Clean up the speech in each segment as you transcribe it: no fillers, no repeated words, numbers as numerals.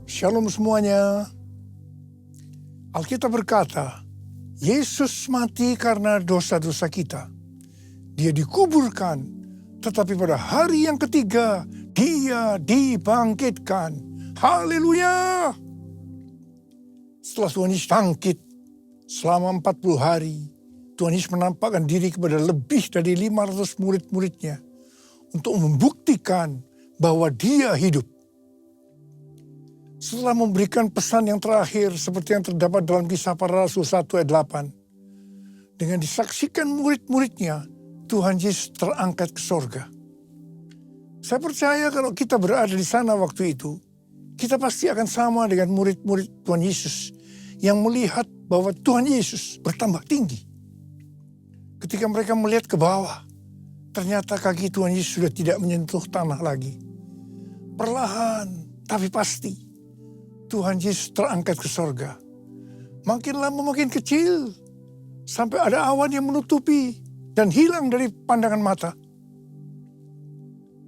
Shalom semuanya. Alkitab berkata, Yesus mati karena dosa-dosa kita. Dia dikuburkan, tetapi pada hari yang ketiga, dia dibangkitkan. Haleluya! Setelah Tuhan Yesus bangkit, selama 40 hari, Tuhan Yesus menampakkan diri kepada lebih dari 500 murid-muridnya untuk membuktikan bahwa dia hidup. Setelah memberikan pesan yang terakhir seperti yang terdapat dalam Kisah Para Rasul 1 ayat 8. Dengan disaksikan murid-muridnya, Tuhan Yesus terangkat ke sorga. Saya percaya kalau kita berada di sana waktu itu, kita pasti akan sama dengan murid-murid Tuhan Yesus yang melihat bahwa Tuhan Yesus bertambah tinggi. Ketika mereka melihat ke bawah, ternyata kaki Tuhan Yesus sudah tidak menyentuh tanah lagi. Perlahan tapi pasti, Tuhan Yesus terangkat ke sorga. Makin lama makin kecil, sampai ada awan yang menutupi dan hilang dari pandangan mata.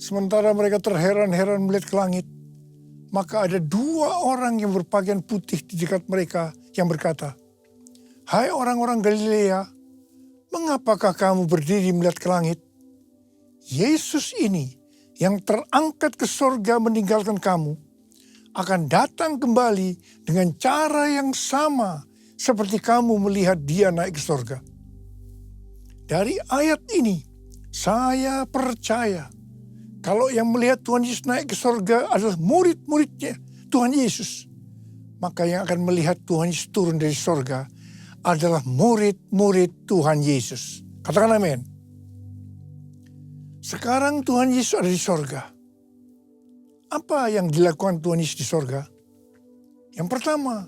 Sementara mereka terheran-heran melihat ke langit, maka ada 2 orang yang berpakaian putih di dekat mereka yang berkata, "Hai orang-orang Galilea, mengapakah kamu berdiri melihat ke langit? Yesus ini yang terangkat ke sorga meninggalkan kamu, akan datang kembali dengan cara yang sama seperti kamu melihat dia naik ke sorga." Dari ayat ini, saya percaya kalau yang melihat Tuhan Yesus naik ke sorga adalah murid-muridnya Tuhan Yesus, maka yang akan melihat Tuhan Yesus turun dari sorga adalah murid-murid Tuhan Yesus. Katakan amin. Sekarang Tuhan Yesus ada di sorga. Apa yang dilakukan Tuhan Yesus di sorga? Yang pertama,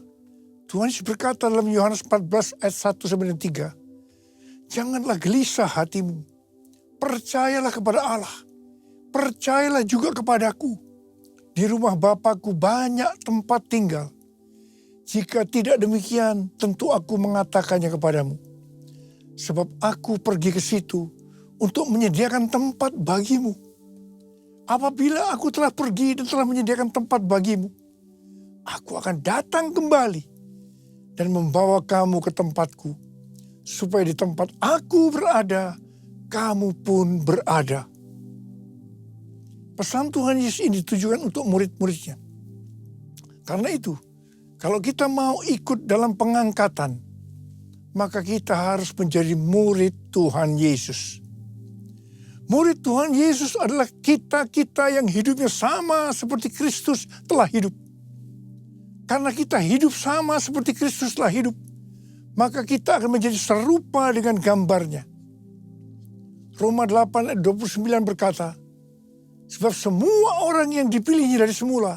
Tuhan Yesus berkata dalam Yohanes 14 ayat 1-3, "Janganlah gelisah hatimu, percayalah kepada Allah, percayalah juga kepadaku. Di rumah Bapa-Ku banyak tempat tinggal. Jika tidak demikian, tentu aku mengatakannya kepadamu. Sebab aku pergi ke situ untuk menyediakan tempat bagimu. Apabila aku telah pergi dan telah menyediakan tempat bagimu, aku akan datang kembali dan membawa kamu ke tempatku, supaya di tempat aku berada, kamu pun berada." Pesan Tuhan Yesus ini ditujukan untuk murid-muridnya. Karena itu, kalau kita mau ikut dalam pengangkatan, maka kita harus menjadi murid Tuhan Yesus. Murid Tuhan Yesus adalah kita-kita yang hidupnya sama seperti Kristus telah hidup. Karena kita hidup sama seperti Kristus telah hidup, maka kita akan menjadi serupa dengan gambarnya. Roma 8 ayat 29 berkata, "Sebab semua orang yang dipilihnya dari semula,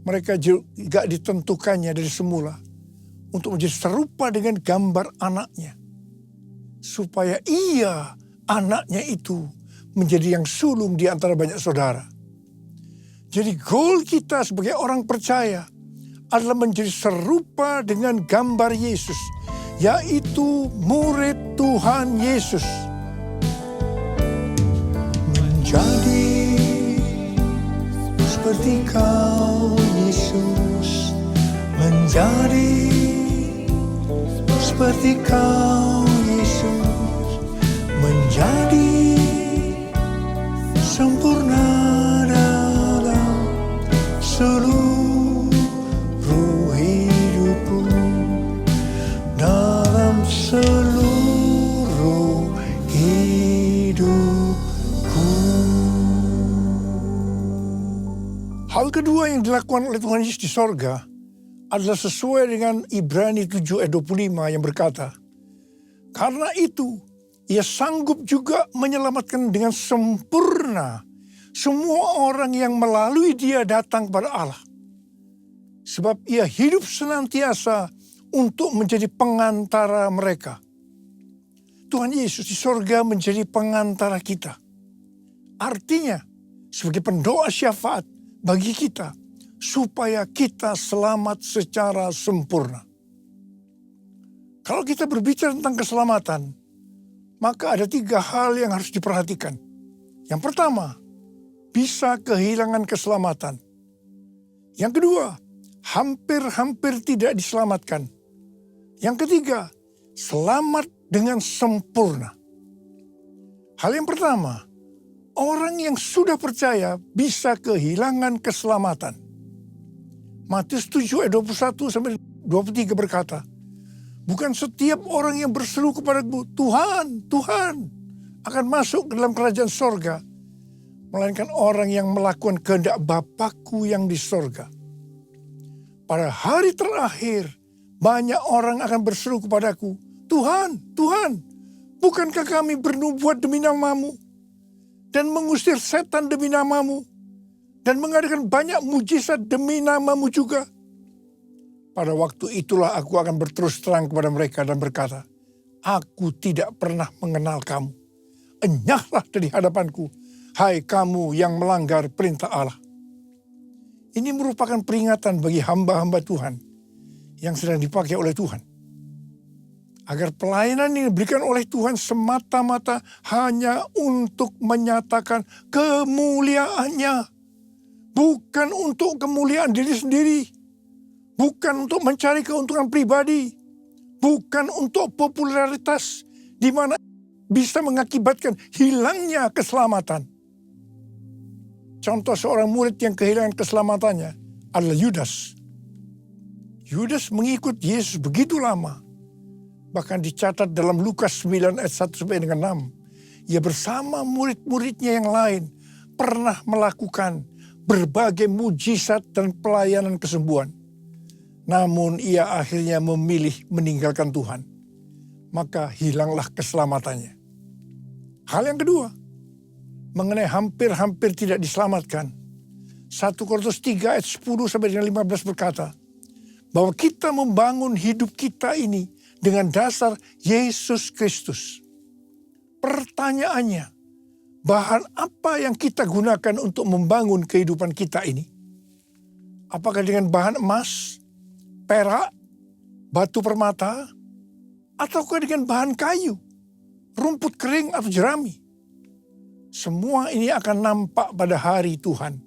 mereka juga ditentukannya dari semula untuk menjadi serupa dengan gambar anaknya, supaya ia, anaknya itu, menjadi yang sulung di antara banyak saudara." Jadi goal kita sebagai orang percaya adalah menjadi serupa dengan gambar Yesus, yaitu murid Tuhan Yesus. Menjadi seperti Kau Yesus, menjadi seperti Kau Yesus, menjadi sempurna dalam seluruh hidupku, dalam seluruh hidupku. Hal kedua yang dilakukan oleh Tuhan Yesus di sorga adalah sesuai dengan Ibrani 7 ayat 25 yang berkata, "Karena itu, Ia sanggup juga menyelamatkan dengan sempurna semua orang yang melalui Dia datang kepada Allah. Sebab Ia hidup senantiasa untuk menjadi pengantara mereka." Tuhan Yesus di sorga menjadi pengantara kita. Artinya, sebagai pendoa syafaat bagi kita, supaya kita selamat secara sempurna. Kalau kita berbicara tentang keselamatan, maka ada 3 hal yang harus diperhatikan. Yang pertama, bisa kehilangan keselamatan. Yang kedua, hampir-hampir tidak diselamatkan. Yang ketiga, selamat dengan sempurna. Hal yang pertama, orang yang sudah percaya bisa kehilangan keselamatan. Matius 7 ayat 21 sampai 23 berkata, bukan setiap orang yang berseru kepadaku, Tuhan, Tuhan, akan masuk ke dalam kerajaan sorga, melainkan orang yang melakukan kehendak Bapakku yang di sorga. Pada hari terakhir, banyak orang akan berseru kepadaku, Tuhan, Tuhan, bukankah kami bernubuat demi namamu, dan mengusir setan demi namamu, dan mengadakan banyak mujizat demi namamu juga? Pada waktu itulah aku akan berterus terang kepada mereka dan berkata, aku tidak pernah mengenal kamu. Enyahlah dari hadapanku, hai kamu yang melanggar perintah Allah. Ini merupakan peringatan bagi hamba-hamba Tuhan yang sedang dipakai oleh Tuhan. Agar pelayanan ini diberikan oleh Tuhan semata-mata hanya untuk menyatakan kemuliaannya. Bukan untuk kemuliaan diri sendiri. Bukan untuk mencari keuntungan pribadi. Bukan untuk popularitas di mana bisa mengakibatkan hilangnya keselamatan. Contoh seorang murid yang kehilangan keselamatannya adalah Yudas. Yudas mengikut Yesus begitu lama. Bahkan dicatat dalam Lukas 9 ayat 1 sampai dengan 6. Ia bersama murid-muridnya yang lain pernah melakukan berbagai mujizat dan pelayanan kesembuhan. Namun ia akhirnya memilih meninggalkan Tuhan. Maka hilanglah keselamatannya. Hal yang kedua, mengenai hampir-hampir tidak diselamatkan. 1 Korintus 3 ayat 10 sampai dengan 15 berkata, bahwa kita membangun hidup kita ini dengan dasar Yesus Kristus. Pertanyaannya, bahan apa yang kita gunakan untuk membangun kehidupan kita ini? Apakah dengan bahan emas, perak, batu permata, ataukah dengan bahan kayu, rumput kering atau jerami? Semua ini akan nampak pada hari Tuhan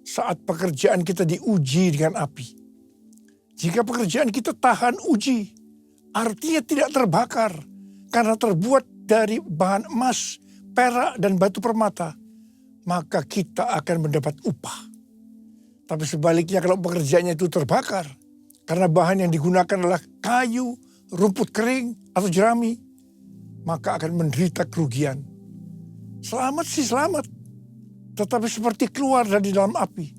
saat pekerjaan kita diuji dengan api. Jika pekerjaan kita tahan uji, artinya tidak terbakar karena terbuat dari bahan emas, perak, dan batu permata, maka kita akan mendapat upah. Tapi sebaliknya kalau pekerjaannya itu terbakar karena bahan yang digunakan adalah kayu, rumput kering, atau jerami, maka akan menderita kerugian. Selamat sih selamat, tetapi seperti keluar dari dalam api.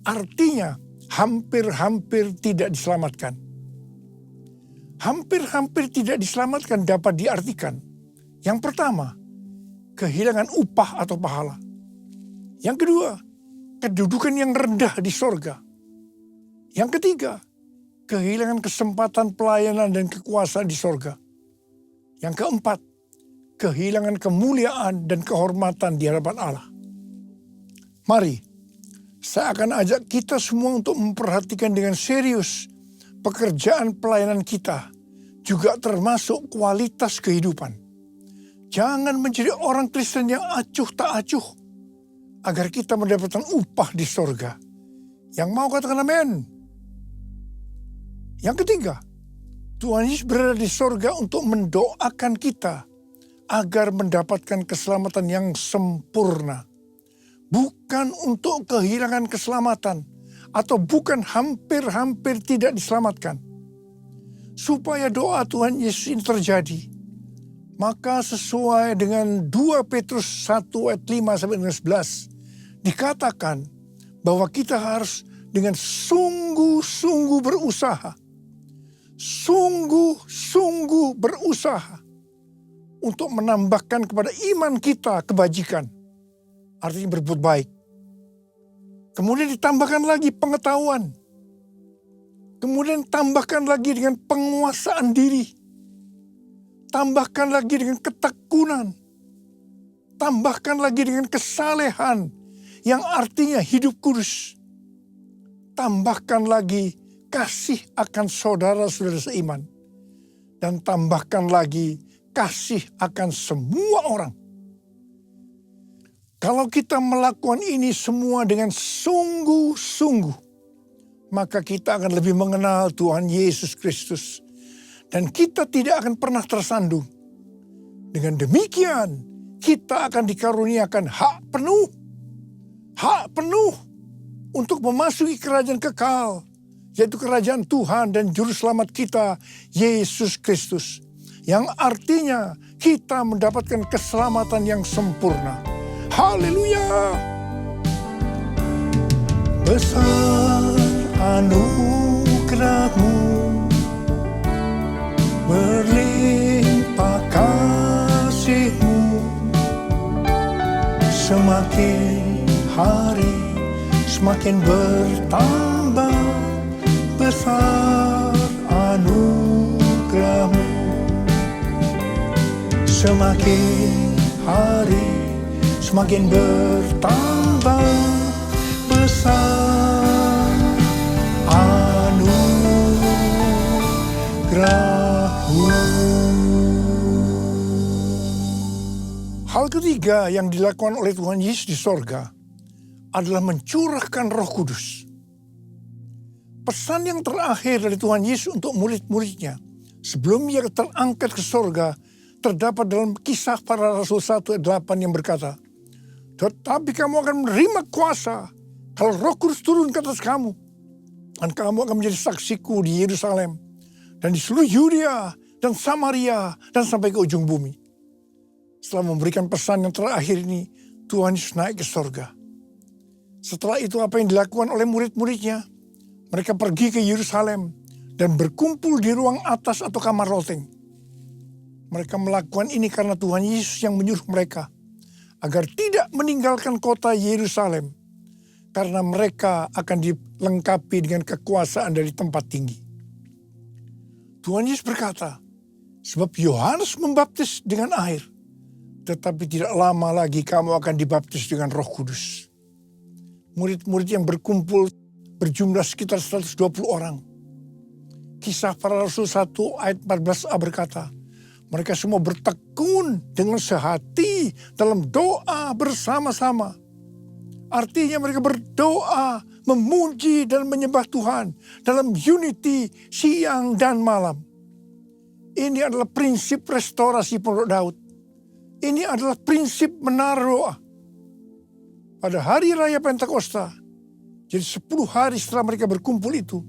Artinya hampir-hampir tidak diselamatkan. Hampir-hampir tidak diselamatkan dapat diartikan. Yang pertama, kehilangan upah atau pahala. Yang kedua, kedudukan yang rendah di sorga. Yang ketiga, kehilangan kesempatan pelayanan dan kekuasaan di sorga. Yang keempat, kehilangan kemuliaan dan kehormatan di hadapan Allah. Mari, saya akan ajak kita semua untuk memperhatikan dengan serius pekerjaan pelayanan kita, juga termasuk kualitas kehidupan. Jangan menjadi orang Kristen yang acuh tak acuh, agar kita mendapatkan upah di sorga. Yang mau katakan amin. Yang ketiga, Tuhan Yesus berada di sorga untuk mendoakan kita agar mendapatkan keselamatan yang sempurna. Bukan untuk kehilangan keselamatan, atau bukan hampir-hampir tidak diselamatkan. Supaya doa Tuhan Yesus ini terjadi, maka sesuai dengan 2 Petrus 1 ayat 5 sampai dengan 11, dikatakan bahwa kita harus dengan sungguh-sungguh berusaha. Sungguh-sungguh berusaha untuk menambahkan kepada iman kita kebajikan. Artinya berbuat baik. Kemudian ditambahkan lagi pengetahuan. Kemudian tambahkan lagi dengan penguasaan diri. Tambahkan lagi dengan ketekunan. Tambahkan lagi dengan kesalehan yang artinya hidup kudus. Tambahkan lagi kasih akan saudara-saudara seiman. Dan tambahkan lagi kasih akan semua orang. Kalau kita melakukan ini semua dengan sungguh-sungguh, maka kita akan lebih mengenal Tuhan Yesus Kristus. Dan kita tidak akan pernah tersandung. Dengan demikian, kita akan dikaruniakan hak penuh untuk memasuki kerajaan kekal, yaitu kerajaan Tuhan dan Juru Selamat kita, Yesus Kristus. Yang artinya kita mendapatkan keselamatan yang sempurna. Haleluya! Besar anugerah-Mu, berlimpah kasih-Mu, semakin hari semakin bertambah. Besar anugerah-Mu, semakin hari semakin bertambah. Besar anugerah-Mu. Hal ketiga yang dilakukan oleh Tuhan Yesus di sorga adalah mencurahkan Roh Kudus. Pesan yang terakhir dari Tuhan Yesus untuk murid-muridnya sebelum ia terangkat ke sorga terdapat dalam Kisah Para Rasul 1 ayat 8 yang berkata, "Tetapi kamu akan menerima kuasa kalau Roh Kudus turun ke atas kamu, dan kamu akan menjadi saksiku di Yerusalem dan di seluruh Yudea dan Samaria dan sampai ke ujung bumi." Setelah memberikan pesan yang terakhir ini, Tuhan Yesus naik ke sorga. Setelah itu apa yang dilakukan oleh murid-muridnya? Mereka pergi ke Yerusalem dan berkumpul di ruang atas atau kamar loteng. Mereka melakukan ini karena Tuhan Yesus yang menyuruh mereka agar tidak meninggalkan kota Yerusalem, karena mereka akan dilengkapi dengan kekuasaan dari tempat tinggi. Tuhan Yesus berkata, "Sebab Yohanes membaptis dengan air, tetapi tidak lama lagi kamu akan dibaptis dengan Roh Kudus." Murid-murid yang berkumpul berjumlah sekitar 120 orang. Kisah Para Rasul 1 ayat 14a berkata, mereka semua bertekun dengan sehati dalam doa bersama-sama. Artinya mereka berdoa, memuji dan menyembah Tuhan dalam unity siang dan malam. Ini adalah prinsip restorasi Pondok Daud. Ini adalah prinsip menara doa. Pada hari raya Pentakosta, jadi 10 hari setelah mereka berkumpul itu,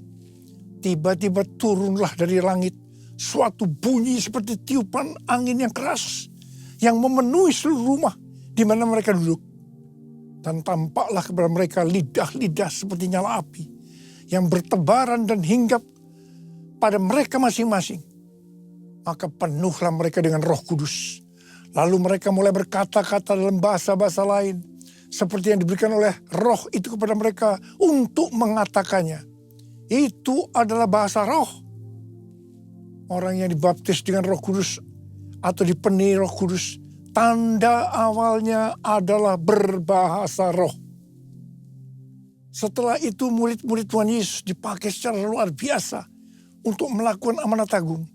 tiba-tiba turunlah dari langit suatu bunyi seperti tiupan angin yang keras yang memenuhi seluruh rumah di mana mereka duduk. Dan tampaklah kepada mereka lidah-lidah seperti nyala api yang bertebaran dan hinggap pada mereka masing-masing. Maka penuhlah mereka dengan Roh Kudus. Lalu mereka mulai berkata-kata dalam bahasa-bahasa lain seperti yang diberikan oleh Roh itu kepada mereka untuk mengatakannya. Itu adalah bahasa roh. Orang yang dibaptis dengan Roh Kudus atau dipenuhi Roh Kudus, tanda awalnya adalah berbahasa roh. Setelah itu murid-murid Tuhan Yesus dipakai secara luar biasa untuk melakukan amanat agung.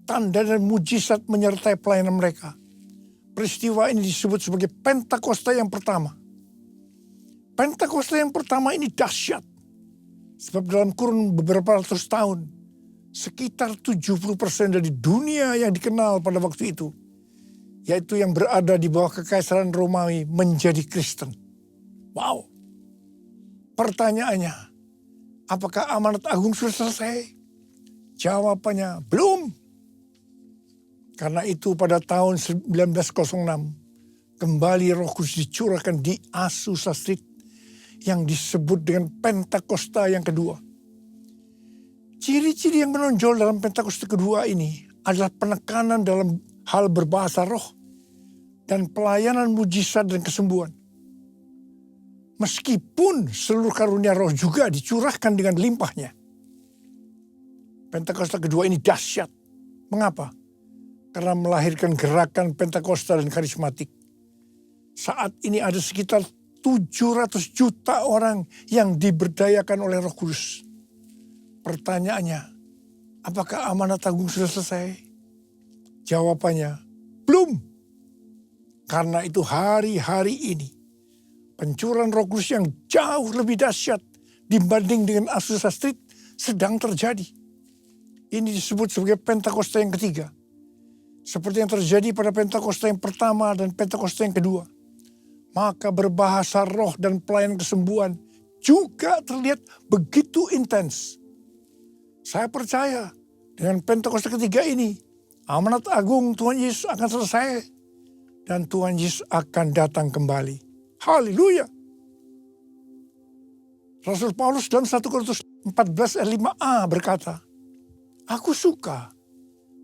Tanda dan mujizat menyertai pelayanan mereka. Peristiwa ini disebut sebagai Pentakosta yang pertama. Pentakosta yang pertama ini dahsyat. Sebab dalam kurun beberapa ratus tahun, sekitar 70% dari dunia yang dikenal pada waktu itu, yaitu yang berada di bawah kekaisaran Romawi, menjadi Kristen. Wow. Pertanyaannya, apakah amanat agung sudah selesai? Jawabannya, belum. Karena itu pada tahun 1906, kembali Roh Kudus dicurahkan di Azusa Street yang disebut dengan Pentakosta yang kedua. Ciri-ciri yang menonjol dalam Pentakosta kedua ini adalah penekanan dalam hal berbahasa roh dan pelayanan mujizat dan kesembuhan. Meskipun seluruh karunia roh juga dicurahkan dengan limpahnya. Pentakosta kedua ini dahsyat. Mengapa? Karena melahirkan gerakan Pentakosta dan karismatik. Saat ini ada sekitar 700 juta orang yang diberdayakan oleh Roh Kudus. Pertanyaannya, apakah amanat agung sudah selesai? Jawabannya, belum. Karena itu hari-hari ini, pencurahan Roh Kudus yang jauh lebih dahsyat dibanding dengan Azusa Street sedang terjadi. Ini disebut sebagai Pentakosta yang ketiga. Seperti yang terjadi pada Pentakosta yang pertama dan Pentakosta yang kedua. Maka berbahasa roh dan pelayanan kesembuhan juga terlihat begitu intens. Saya percaya dengan Pentakosta ketiga ini, amanat agung Tuhan Yesus akan selesai. Dan Tuhan Yesus akan datang kembali. Haleluya. Rasul Paulus dalam 1 Korintus 14 ayat 5a berkata, aku suka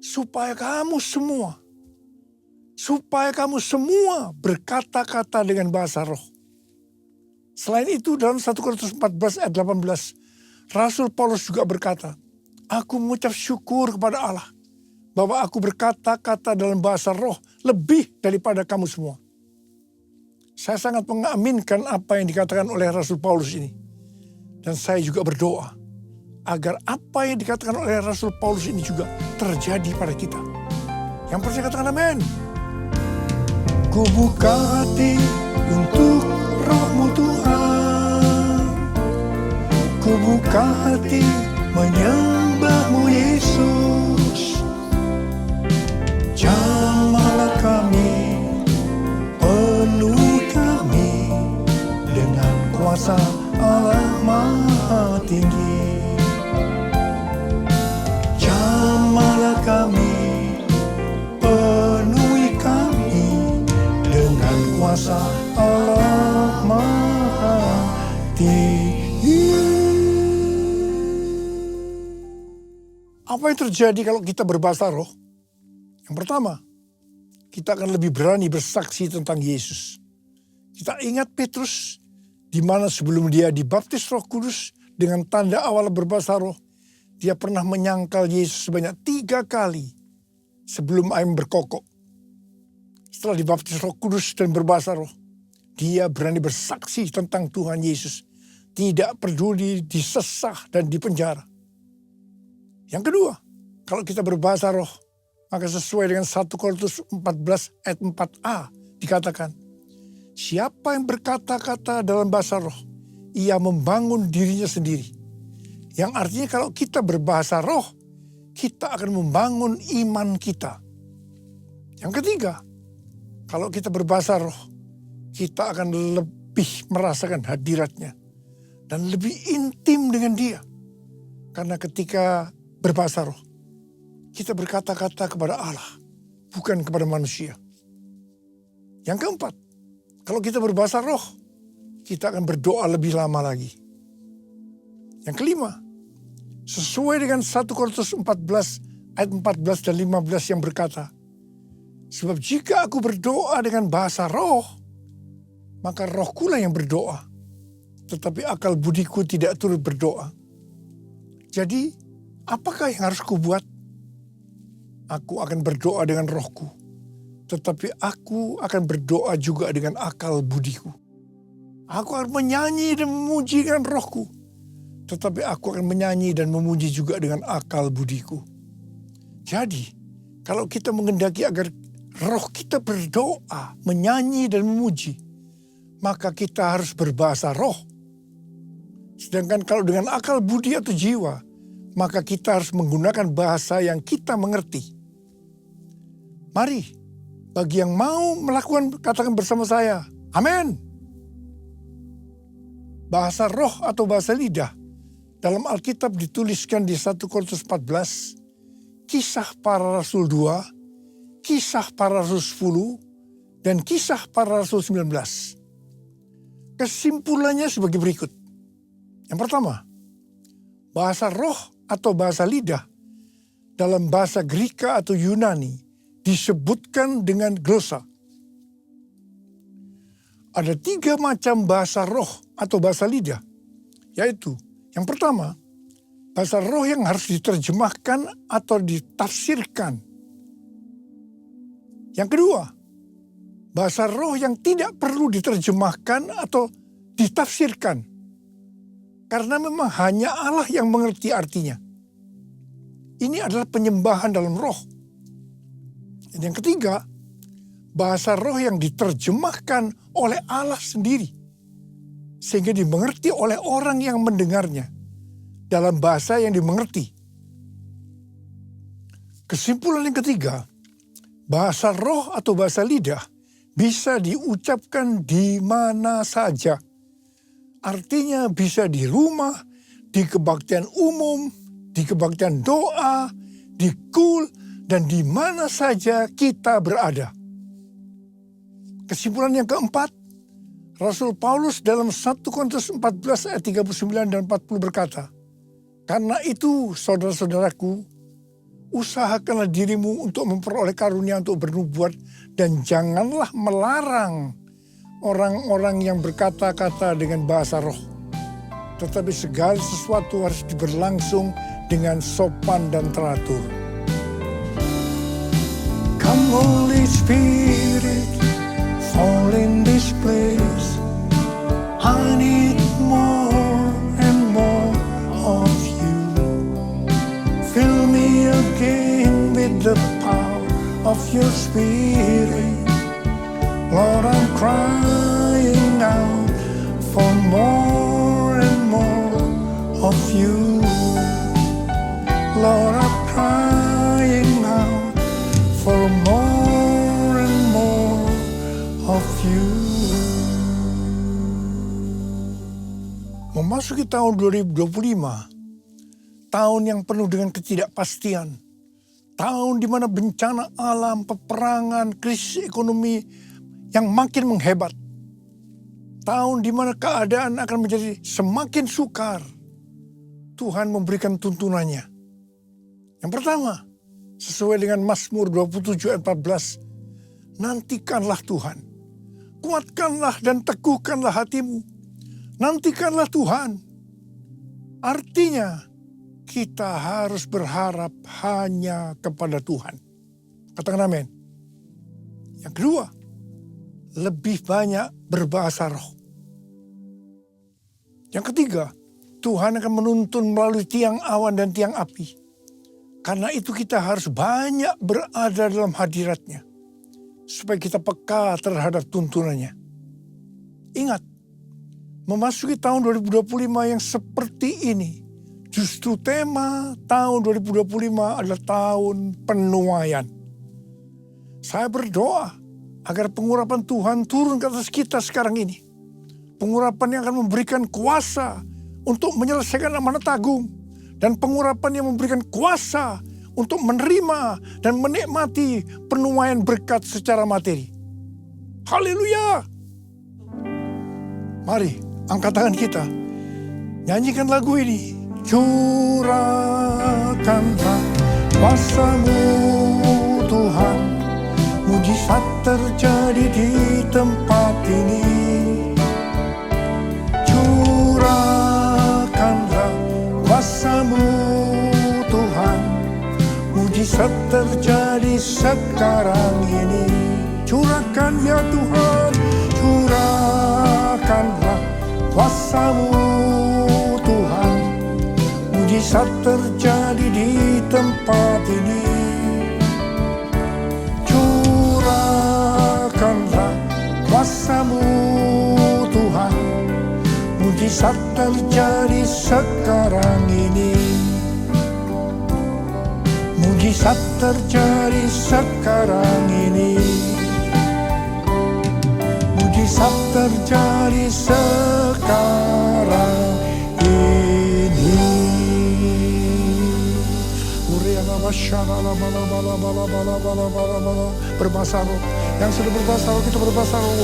supaya kamu semua berkata-kata dengan bahasa roh. Selain itu dalam 1 Korintus 14 ayat 18, Rasul Paulus juga berkata, aku mengucap syukur kepada Allah bahwa aku berkata-kata dalam bahasa roh lebih daripada kamu semua. Saya sangat mengaminkan apa yang dikatakan oleh Rasul Paulus ini. Dan saya juga berdoa agar apa yang dikatakan oleh Rasul Paulus ini juga terjadi pada kita. Yang percaya katakan amin. Ku buka hati untuk roh-Mu Tuhan. Ku buka hati menyembah-Mu Yesus. Jamahlah kami, penuhi kami dengan kuasa Allah Maha Tinggi. Jamahlah kami, penuhi kami dengan kuasa Allah Maha Tinggi. Apa yang terjadi kalau kita berbahasa roh? Yang pertama, kita akan lebih berani bersaksi tentang Yesus. Kita ingat Petrus, di mana sebelum dia dibaptis Roh Kudus dengan tanda awal berbahasa roh, dia pernah menyangkal Yesus sebanyak 3 kali sebelum ayam berkokok. Setelah dibaptis Roh Kudus dan berbahasa roh, dia berani bersaksi tentang Tuhan Yesus, tidak peduli disesah dan dipenjara. Yang kedua, kalau kita berbahasa roh, maka sesuai dengan 1 Korintus 14 ayat 4a dikatakan, siapa yang berkata-kata dalam bahasa roh, ia membangun dirinya sendiri. Yang artinya kalau kita berbahasa roh, kita akan membangun iman kita. Yang ketiga, kalau kita berbahasa roh, kita akan lebih merasakan hadiratnya. Dan lebih intim dengan dia. Karena ketika berbahasa roh, kita berkata-kata kepada Allah, bukan kepada manusia. Yang keempat, kalau kita berbahasa roh, kita akan berdoa lebih lama lagi. Yang kelima, sesuai dengan 1 Korintus 14 ayat 14 dan 15 yang berkata, sebab jika aku berdoa dengan bahasa roh, maka rohkulah yang berdoa, tetapi akal budiku tidak turut berdoa. Jadi, apakah yang harus kubuat? Aku akan berdoa dengan rohku, tetapi aku akan berdoa juga dengan akal budiku. Aku akan menyanyi dan memuji dengan rohku, tetapi aku akan menyanyi dan memuji juga dengan akal budiku. Jadi, kalau kita mengendaki agar roh kita berdoa, menyanyi dan memuji, maka kita harus berbahasa roh. Sedangkan kalau dengan akal budi atau jiwa, maka kita harus menggunakan bahasa yang kita mengerti. Mari, bagi yang mau melakukan, katakan bersama saya, amin. Bahasa roh atau bahasa lidah dalam Alkitab dituliskan di 1 Korintus 14, Kisah Para Rasul 2, Kisah Para Rasul 10, dan Kisah Para Rasul 19. Kesimpulannya sebagai berikut. Yang pertama, bahasa roh atau bahasa lidah dalam bahasa Greka atau Yunani disebutkan dengan glosa. Ada 3 macam bahasa roh atau bahasa lidah, yaitu yang pertama, bahasa roh yang harus diterjemahkan atau ditafsirkan. Yang kedua, bahasa roh yang tidak perlu diterjemahkan atau ditafsirkan, karena memang hanya Allah yang mengerti artinya. Ini adalah penyembahan dalam roh. Dan yang ketiga, bahasa roh yang diterjemahkan oleh Allah sendiri. sehingga dimengerti oleh orang yang mendengarnya dalam bahasa yang dimengerti. Kesimpulan yang ketiga, bahasa roh atau bahasa lidah bisa diucapkan di mana saja. Artinya bisa di rumah, di kebaktian umum, di kebaktian doa, di kul, dan di mana saja kita berada. Kesimpulan yang keempat, Rasul Paulus dalam 1 Korintus 14 ayat 39 dan 40 berkata, "Karena itu saudara-saudaraku, usahakanlah dirimu untuk memperoleh karunia untuk bernubuat dan janganlah melarang orang-orang yang berkata-kata dengan bahasa roh. Tetapi segala sesuatu harus berlangsung dengan sopan dan teratur." Come Holy Spirit, fall in this place. I need more and more of you. Fill me again with the power of your Spirit. Lord, I'm crying out for more and more of you. Lord, I'm crying out for more and more of you. Memasuki tahun 2025, tahun yang penuh dengan ketidakpastian, tahun di mana bencana alam, peperangan, krisis ekonomi yang makin menghebat, tahun di mana keadaan akan menjadi semakin sukar. Tuhan memberikan tuntunannya. Yang pertama, sesuai dengan Mazmur 27 ayat 14, nantikanlah Tuhan, kuatkanlah dan teguhkanlah hatimu. Nantikanlah Tuhan. Artinya, kita harus berharap hanya kepada Tuhan. Katakan amin. Yang kedua, lebih banyak berbahasa roh. Yang ketiga, Tuhan akan menuntun melalui tiang awan dan tiang api. Karena itu kita harus banyak berada dalam hadiratnya. Supaya kita peka terhadap tuntunannya. Ingat, memasuki tahun 2025 yang seperti ini, justru tema tahun 2025 adalah tahun penuaian. Saya berdoa agar pengurapan Tuhan turun ke atas kita sekarang ini. Pengurapan yang akan memberikan kuasa untuk menyelesaikan amanat agung. Dan pengurapan yang memberikan kuasa untuk menerima dan menikmati penuaian berkat secara materi. Haleluya! Mari, angkat tangan kita. Nyanyikan lagu ini. Curahkanlah kuasa-Mu Tuhan, mujizat terjadi di tempat ini. Curahkanlah kuasa-Mu Tuhan, mujizat terjadi sekarang ini. Curahkan ya Tuhan, curahkanlah kuasa-Mu Tuhan, mujizat terjadi di tempat ini. Curahkanlah kuasa-Mu Tuhan, mujizat terjadi sekarang ini. Mujizat terjadi sekarang ini. Mujizat terjadi sekarang ini. Berbahasa roh. Yang sudah berbahasa roh, kita berbahasa roh.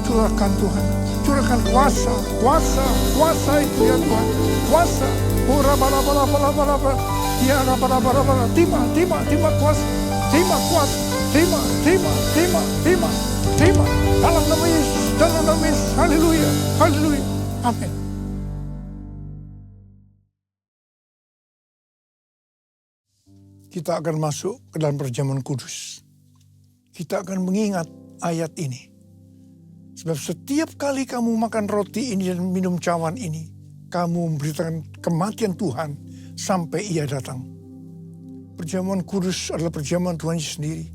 Curahkan Tuhan, curahkan kuasa, kuasa, kuasa itu ya Tuhan, kuasa. Terima kuasa, terima kuasa, terima. Dalam nama Yesus, dalam nama Yesus, haleluya, haleluya, amin. Kita akan masuk ke dalam perjamuan kudus. Kita akan mengingat ayat ini. Sebab setiap kali kamu makan roti ini dan minum cawan ini, kamu memberitakan kematian Tuhan sampai ia datang. Perjamuan kudus adalah perjamuan Tuhan Yesus sendiri.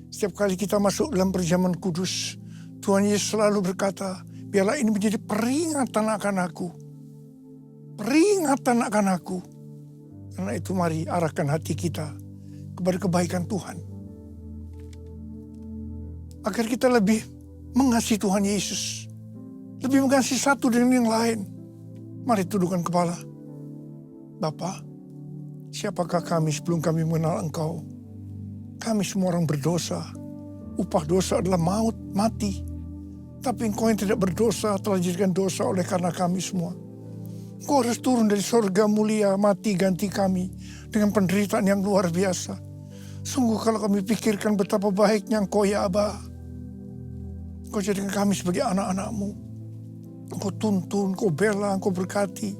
Setiap kali kita masuk dalam perjamuan kudus, Tuhan Yesus selalu berkata, biarlah ini menjadi peringatan akan aku. Peringatan akan aku. Karena itu mari arahkan hati kita kepada kebaikan Tuhan. Agar kita lebih mengasihi Tuhan Yesus. Lebih mengasihi satu dengan yang lain. Mari tundukkan kepala. Bapa, siapakah kami sebelum kami mengenal Engkau? Kami semua orang berdosa. Upah dosa adalah maut, mati. Tapi Engkau yang tidak berdosa telah dijadikan dosa oleh karena kami semua. Engkau harus turun dari sorga mulia, mati ganti kami dengan penderitaan yang luar biasa. Sungguh kalau kami pikirkan betapa baiknya Engkau ya Aba. Engkau jadikan kami sebagai anak-anak-Mu. Engkau tuntun, Engkau bela, Engkau berkati.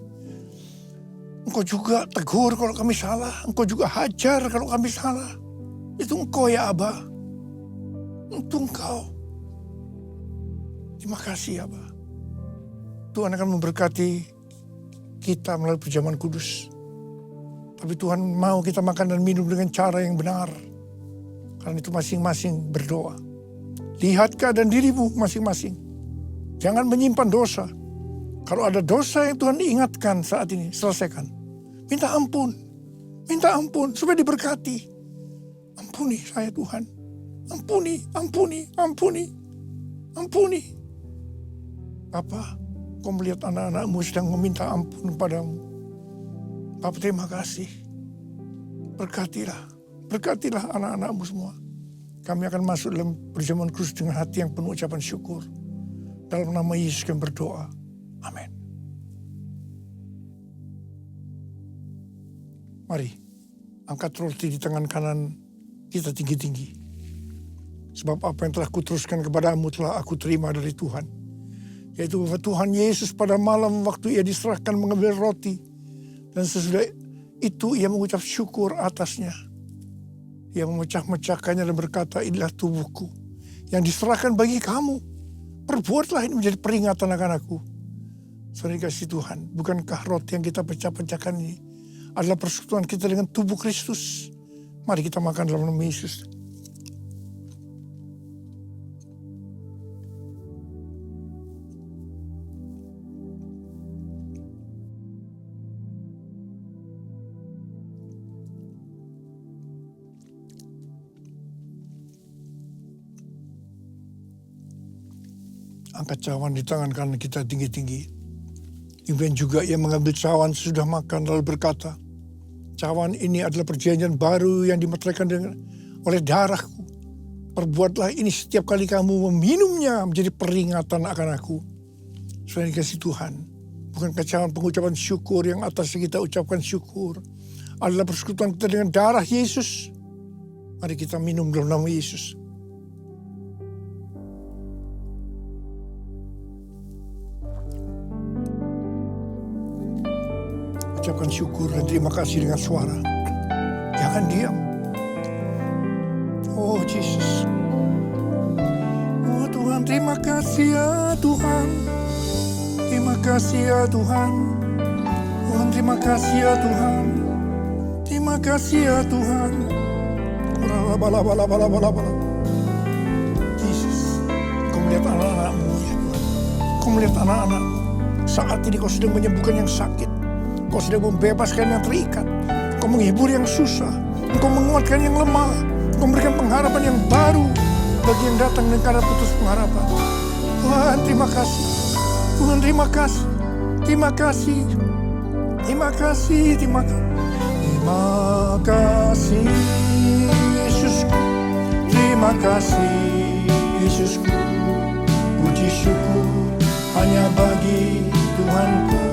Engkau juga tegur kalau kami salah. Engkau juga hajar kalau kami salah. Itu Engkau ya Aba. Itu Engkau. Terima kasih Aba. Tuhan akan memberkati kita melalui perjamuan kudus. Tapi Tuhan mau kita makan dan minum dengan cara yang benar. Karena itu masing-masing berdoa. Lihat keadaan dirimu masing-masing. Jangan menyimpan dosa. Kalau ada dosa yang Tuhan ingatkan saat ini, selesaikan. Minta ampun. Minta ampun supaya diberkati. Ampuni saya Tuhan. Ampuni, ampuni, ampuni. Ampuni. Bapa, Kau melihat anak-anak-Mu sedang meminta ampun kepadamu. Bapa, terima kasih. Berkatilah. Berkatilah anak-anak-Mu semua. Kami akan masuk dalam perjamuan kudus dengan hati yang penuh ucapan syukur. Dalam nama Yesus kami berdoa. Amin. Mari, angkat roti di tangan kanan kita tinggi-tinggi. Sebab apa yang telah kuteruskan kepadamu telah aku terima dari Tuhan. Yaitu bahwa Tuhan Yesus pada malam waktu ia diserahkan mengambil roti. Dan sesudah itu ia mengucap syukur atasnya. Ia memecah-mecahkannya dan berkata, inilah tubuhku yang diserahkan bagi kamu. Perbuatlah ini menjadi peringatan akan aku. Saudara kasih Tuhan, bukankah roti yang kita pecah-pecahkan ini adalah persekutuan kita dengan tubuh Kristus? Mari kita makan dalam nama Yesus. Angkat cawan di tangan kanan kita tinggi-tinggi. Kemudian juga ia mengambil cawan sesudah makan lalu berkata, cawan ini adalah perjanjian baru yang dimeteraikan oleh darahku. Perbuatlah ini setiap kali kamu meminumnya menjadi peringatan akan aku. Saudara dikasih Tuhan, bukan cawan pengucapan syukur yang atasnya kita ucapkan syukur adalah persekutuan kita dengan darah Yesus. Mari kita minum dalam nama Yesus. Ucapkan syukur dan terima kasih dengan suara. Jangan diam. Oh Yesus. Oh Tuhan, terima kasih ya Tuhan. Terima kasih ya Tuhan. Tuhan, terima kasih ya Tuhan. Terima kasih ya Tuhan. Yesus, Kau melihat anak-anak-Mu ya Tuhan. Kau melihat anak-anak-Mu. Saat ini Kau sedang menyembuhkan yang sakit. Kau sedang membebaskan yang terikat. Kau menghibur yang susah. Kau menguatkan yang lemah. Kau memberikan pengharapan yang baru bagi yang datang dengan karena putus pengharapan. Tuhan, terima kasih. Tuhan, terima kasih. Terima kasih. Terima kasih. Terima kasih. Terima kasih Yesusku. Terima kasih Yesusku. Puji syukur hanya bagi Tuhanku.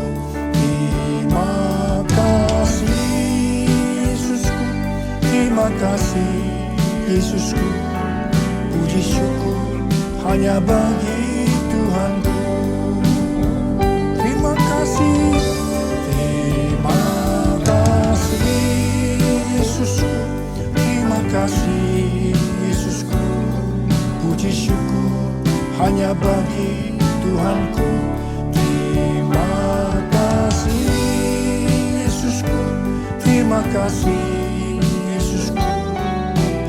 Terima kasih Yesusku. Terima kasih Yesusku. Puji syukur hanya bagi Tuhanku. Terima kasih. Terima kasih Yesusku. Terima kasih Yesusku. Puji syukur hanya bagi Tuhanku. Terima kasih kasih Yesusku,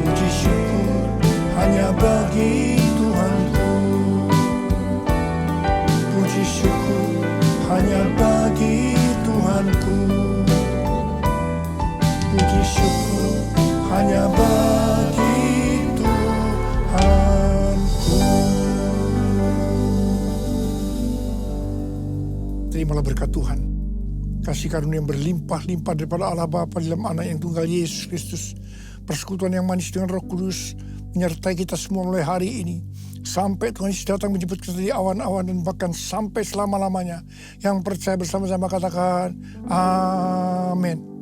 puji syukur hanya bagi Tuhanku. Puji syukur hanya bagi Tuhanku. Puji syukur hanya bagi Tuhanku. Terimalah berkat Tuhan. Kasih karunia yang berlimpah-limpah daripada Allah Bapa dalam Anak yang tunggal Yesus Kristus. Persekutuan yang manis dengan Roh Kudus menyertai kita semua mulai hari ini. Sampai Tuhan Yesus datang menjemput kita di awan-awan dan bahkan sampai selama-lamanya. Yang percaya bersama-sama katakan amin.